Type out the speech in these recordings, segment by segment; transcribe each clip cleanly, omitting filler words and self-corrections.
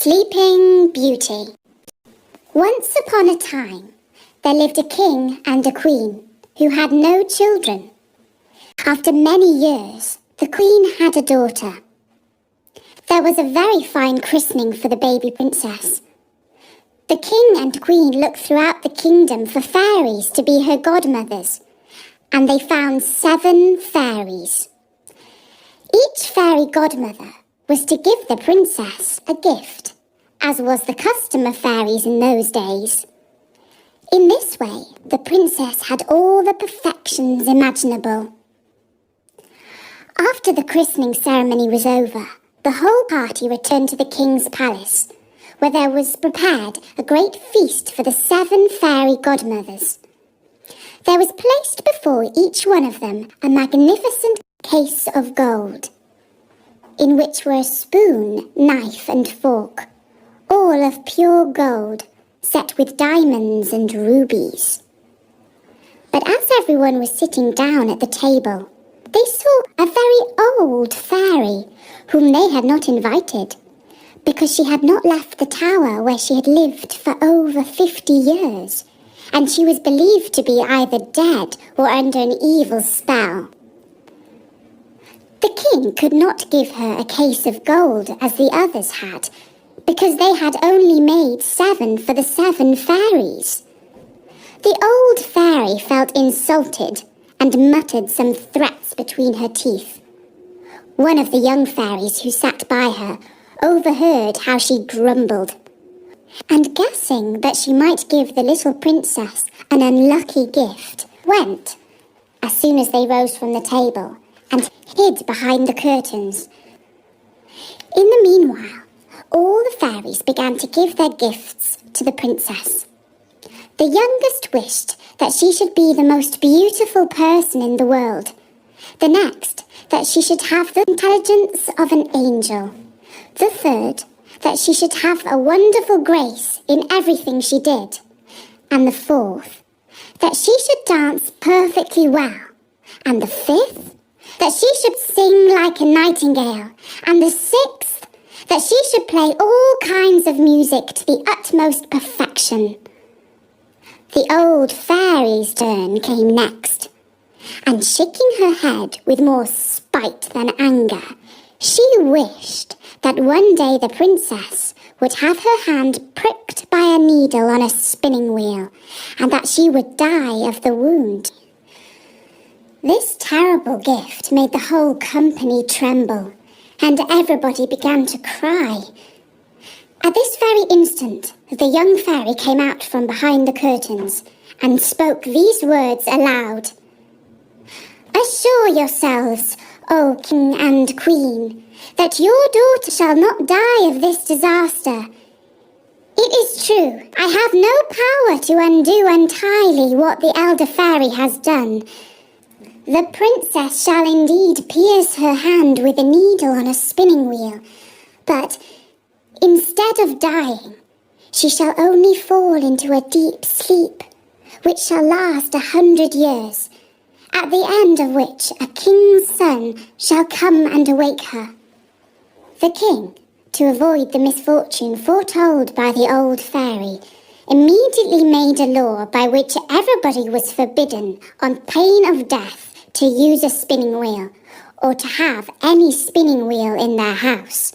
Sleeping Beauty. Once upon a time, there lived a king and a queen who had no children. After many years, the queen had a daughter. There was a very fine christening for the baby princess. The king and queen looked throughout the kingdom for fairies to be her godmothers, and they found 7 fairies. Each fairy godmother was to give the princess a gift, as was the custom of fairies in those days. In this way, the princess had all the perfections imaginable. After the christening ceremony was over, the whole party returned to the king's palace, where there was prepared a great feast for the 7 fairy godmothers. There was placed before each one of them a magnificent case of gold, in which were a spoon, knife and fork, all of pure gold, set with diamonds and rubies. But as everyone was sitting down at the table, they saw a very old fairy whom they had not invited, because she had not left the tower where she had lived for over 50 years, and she was believed to be either dead or under an evil spell. The king could not give her a case of gold as the others had, because they had only made 7 for the 7 fairies. The old fairy felt insulted and muttered some threats between her teeth. One of the young fairies who sat by her overheard how she grumbled, and guessing that she might give the little princess an unlucky gift, went, as soon as they rose from the table, and hid behind the curtains. In the meanwhile, all the fairies began to give their gifts to the princess. The youngest wished that she should be the most beautiful person in the world. The next, that she should have the intelligence of an angel. The third, that she should have a wonderful grace in everything she did. And the fourth, that she should dance perfectly well. And the fifth, that she should sing like a nightingale. And the sixth, that she should play all kinds of music to the utmost perfection. The old fairy's turn came next, and shaking her head with more spite than anger, she wished that one day the princess would have her hand pricked by a needle on a spinning wheel, and that she would die of the wound. This terrible gift made the whole company tremble, and everybody began to cry. At this very instant, the young fairy came out from behind the curtains and spoke these words aloud. "Assure yourselves, O king and queen, that your daughter shall not die of this disaster. It is true, I have no power to undo entirely what the elder fairy has done. The princess shall indeed pierce her hand with a needle on a spinning wheel, but instead of dying, she shall only fall into a deep sleep, which shall last 100 years, at the end of which a king's son shall come and awake her." The king, to avoid the misfortune foretold by the old fairy, immediately made a law by which everybody was forbidden, on pain of death, to use a spinning wheel, or to have any spinning wheel in their house.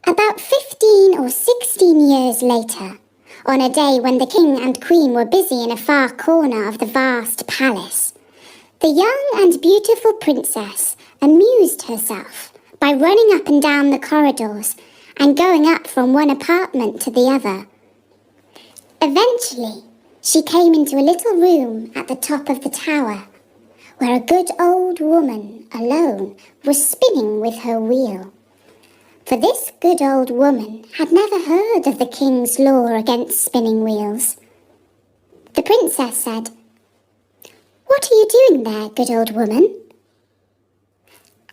About 15 or 16 years later, on a day when the king and queen were busy in a far corner of the vast palace, the young and beautiful princess amused herself by running up and down the corridors and going up from one apartment to the other. Eventually, she came into a little room at the top of the tower, where a good old woman alone was spinning with her wheel. For this good old woman had never heard of the king's law against spinning wheels. The princess said, "What are you doing there, good old woman?"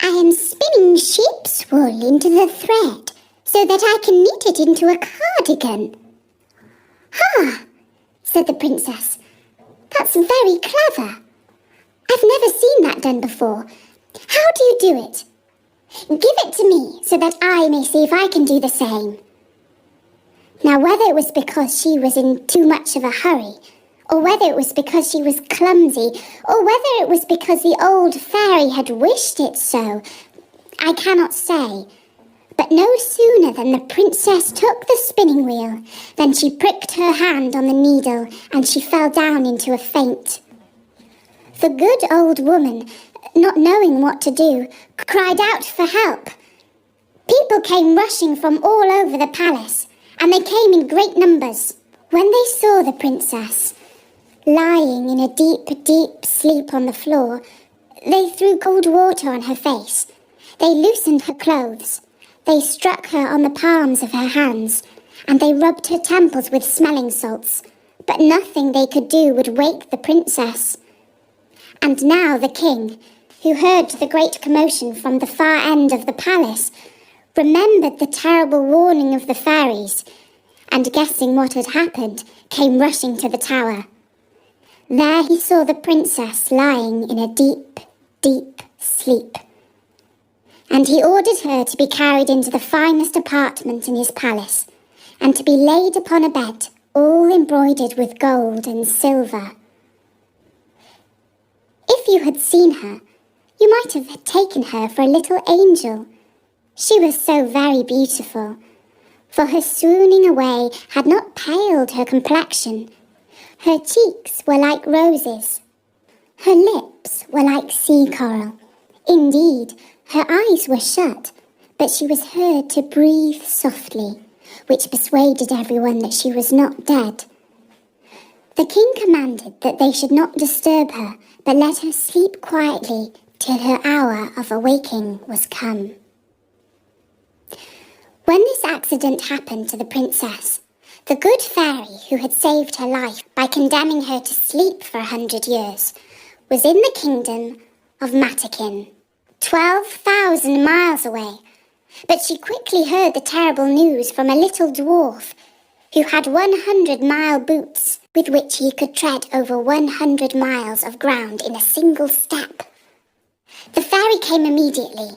"I am spinning sheep's wool into the thread, so that I can knit it into a cardigan." "Ah," said the princess, "that's very clever. I've never seen that done before. How do you do it?" "Give it to me, so that I may see if I can do the same," Now, whether it was because she was in too much of a hurry, or whether it was because she was clumsy, or whether it was because the old fairy had wished it so, I cannot say. But no sooner than the princess took the spinning wheel than she pricked her hand on the needle and she fell down into a faint. The good old woman, not knowing what to do, cried out for help. People came rushing from all over the palace, and they came in great numbers. When they saw the princess lying in a deep, deep sleep on the floor, they threw cold water on her face. They loosened her clothes. They struck her on the palms of her hands, and they rubbed her temples with smelling salts. But nothing they could do would wake the princess. And now the king, who heard the great commotion from the far end of the palace, remembered the terrible warning of the fairies, and guessing what had happened, came rushing to the tower. There he saw the princess lying in a deep, deep sleep, and he ordered her to be carried into the finest apartment in his palace, and to be laid upon a bed all embroidered with gold and silver. If you had seen her, you might have taken her for a little angel. She was so very beautiful, for her swooning away had not paled her complexion. Her cheeks were like roses. Her lips were like sea coral. Indeed, her eyes were shut, but she was heard to breathe softly, which persuaded everyone that she was not dead. The king commanded that they should not disturb her, but let her sleep quietly till her hour of awaking was come. When this accident happened to the princess, the good fairy who had saved her life by condemning her to sleep for 100 years was in the kingdom of Matakin, 12,000 miles away. But she quickly heard the terrible news from a little dwarf who had 100-mile boots with which he could tread over 100 miles of ground in a single step. The fairy came immediately,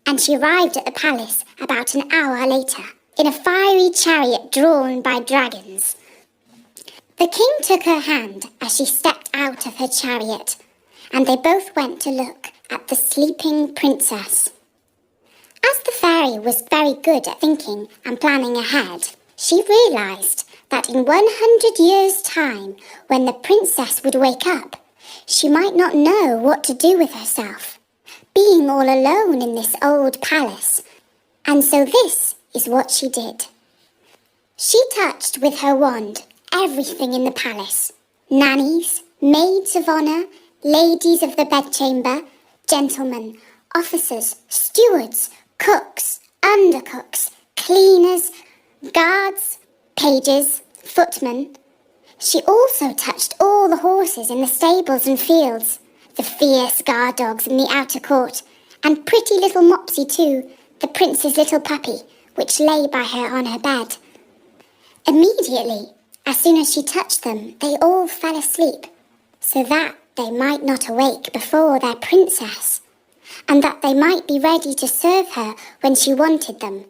and she arrived at the palace about an hour later in a fiery chariot drawn by dragons. The king took her hand as she stepped out of her chariot, and they both went to look at the sleeping princess. As the fairy was very good at thinking and planning ahead, she realized that in 100 years' time, when the princess would wake up, she might not know what to do with herself, being all alone in this old palace. And so this is what she did. She touched with her wand everything in the palace: nannies, maids of honour, ladies of the bedchamber, gentlemen, officers, stewards, cooks, undercooks, cleaners, guards, pages, footmen. She also touched all the horses in the stables and fields, the fierce guard dogs in the outer court, and pretty little Mopsy too, the prince's little puppy, which lay by her on her bed. Immediately, as soon as she touched them, they all fell asleep, so that they might not awake before their princess, and that they might be ready to serve her when she wanted them.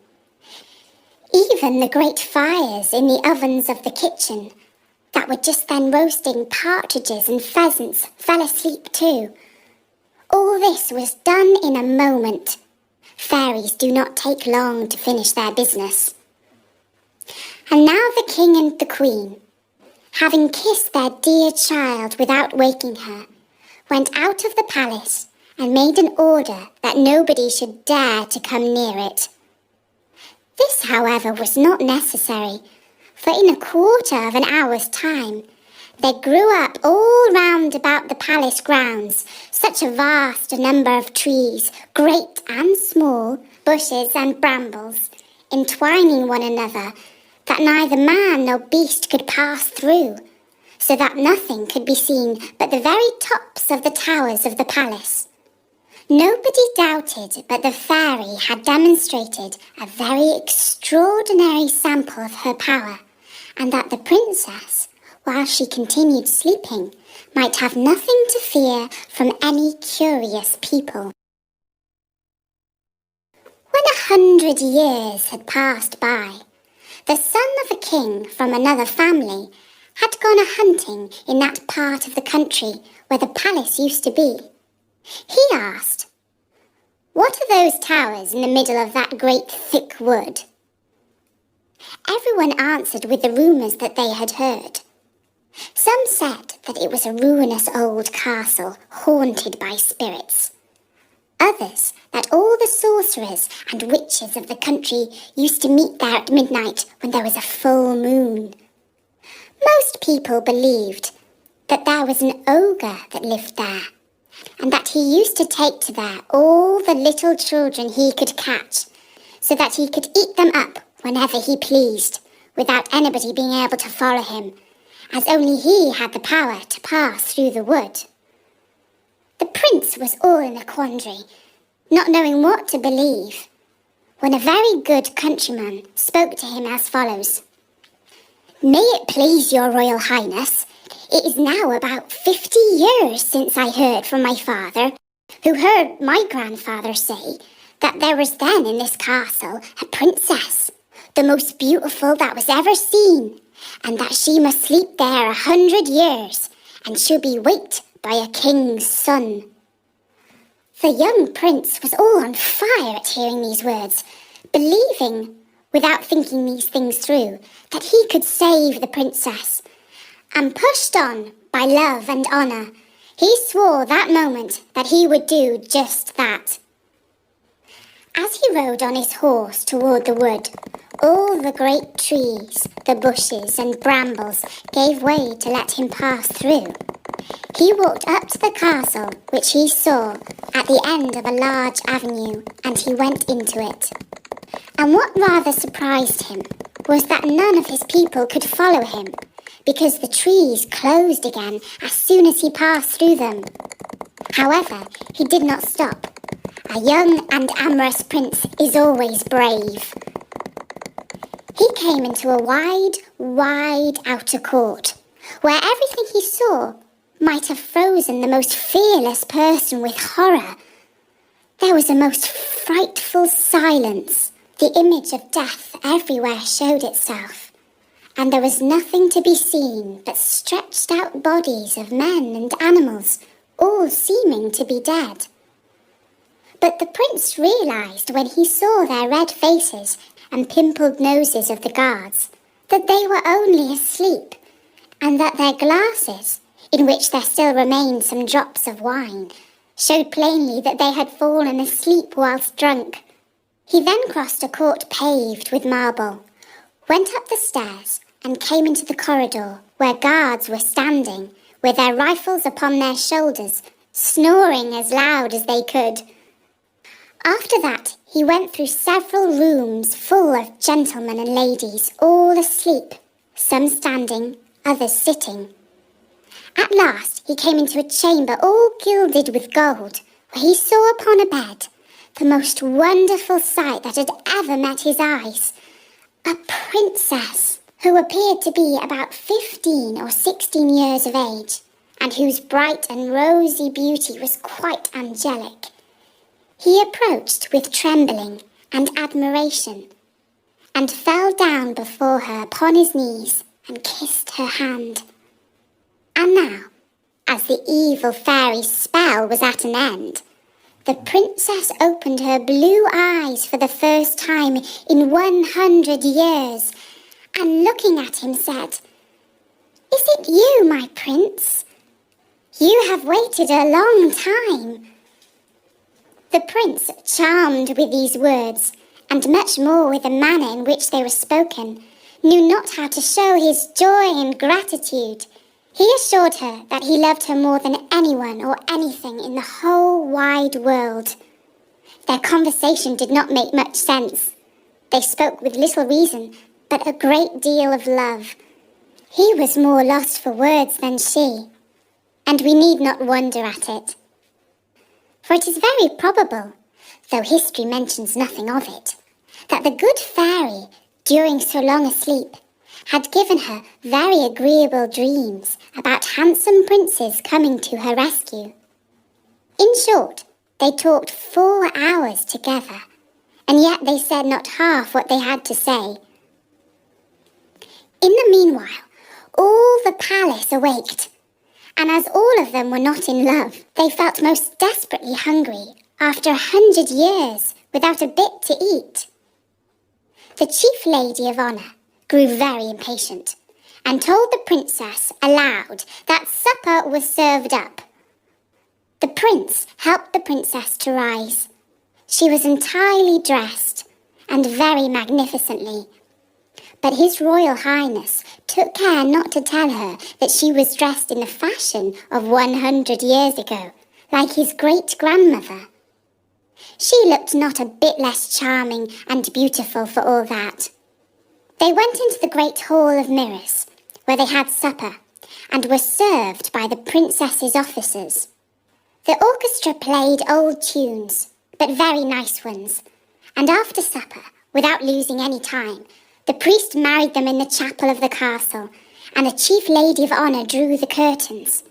Even the great fires in the ovens of the kitchen, that were just then roasting partridges and pheasants, fell asleep too. All this was done in a moment. Fairies do not take long to finish their business. And now the king and the queen, having kissed their dear child without waking her, went out of the palace and made an order that nobody should dare to come near it. This, however, was not necessary, for in a quarter of an hour's time, there grew up all round about the palace grounds such a vast number of trees, great and small, bushes and brambles, entwining one another, that neither man nor beast could pass through, so that nothing could be seen but the very tops of the towers of the palace. Nobody doubted but the fairy had demonstrated a very extraordinary sample of her power, and that the princess, while she continued sleeping, might have nothing to fear from any curious people. When 100 years had passed by, The son of a king from another family had gone a-hunting in that part of the country where the palace used to be. He asked, "What are those towers in the middle of that great thick wood?" Everyone answered with the rumours that they had heard. Some said that it was a ruinous old castle haunted by spirits. Others that all the sorcerers and witches of the country used to meet there at midnight when there was a full moon. Most people believed that there was an ogre that lived there, and that he used to take to there all the little children he could catch, so that he could eat them up whenever he pleased, without anybody being able to follow him, as only he had the power to pass through the wood. The prince was all in a quandary, not knowing what to believe, when a very good countryman spoke to him as follows. "May it please your royal highness, it is now about 50 years since I heard from my father, who heard my grandfather say that there was then in this castle a princess, the most beautiful that was ever seen, and that she must sleep there 100 years, and she'll be waked by a king's son." The young prince was all on fire at hearing these words, believing, without thinking these things through, that he could save the princess, and pushed on by love and honour, he swore that moment that he would do just that. As he rode on his horse toward the wood, all the great trees, the bushes and brambles gave way to let him pass through. He walked up to the castle, which he saw at the end of a large avenue, and he went into it. And what rather surprised him was that none of his people could follow him, because the trees closed again as soon as he passed through them. However, he did not stop. A young and amorous prince is always brave. He came into a wide outer court, where everything he saw might have frozen the most fearless person with horror. There was a most frightful silence. The image of death everywhere showed itself, and there was nothing to be seen but stretched out bodies of men and animals, all seeming to be dead. But the prince realised when he saw their red faces and pimpled noses of the guards that they were only asleep, and that their glasses, in which there still remained some drops of wine, showed plainly that they had fallen asleep whilst drunk. He then crossed a court paved with marble, went up the stairs, and came into the corridor where guards were standing, with their rifles upon their shoulders, snoring as loud as they could. After that, he went through several rooms full of gentlemen and ladies, all asleep, some standing, others sitting. At last he came into a chamber all gilded with gold, where he saw upon a bed the most wonderful sight that had ever met his eyes. A princess, who appeared to be about 15 or 16 years of age, and whose bright and rosy beauty was quite angelic. He approached with trembling and admiration, and fell down before her upon his knees and kissed her hand. And now, as the evil fairy's spell was at an end, the princess opened her blue eyes for the first time in 100 years, and looking at him said, "Is it you, my prince? You have waited a long time." The prince, charmed with these words, and much more with the manner in which they were spoken, knew not how to show his joy and gratitude. He assured her that he loved her more than anyone or anything in the whole wide world. Their conversation did not make much sense. They spoke with little reason, but a great deal of love. He was more lost for words than she, and we need not wonder at it. For it is very probable, though history mentions nothing of it, that the good fairy, during so long a sleep, had given her very agreeable dreams about handsome princes coming to her rescue. In short, they talked 4 hours together, and yet they said not half what they had to say. In the meanwhile, all the palace awaked, and as all of them were not in love, they felt most desperately hungry after 100 years without a bit to eat. The chief lady of honour grew very impatient and told the princess aloud that supper was served up. The prince helped the princess to rise. She was entirely dressed and very magnificently, but His Royal Highness took care not to tell her that she was dressed in the fashion of 100 years ago, like his great-grandmother. She looked not a bit less charming and beautiful for all that. They went into the great hall of mirrors, where they had supper, and were served by the princess's officers. The orchestra played old tunes, but very nice ones, and after supper, without losing any time, the priest married them in the chapel of the castle, and the chief lady of honour drew the curtains.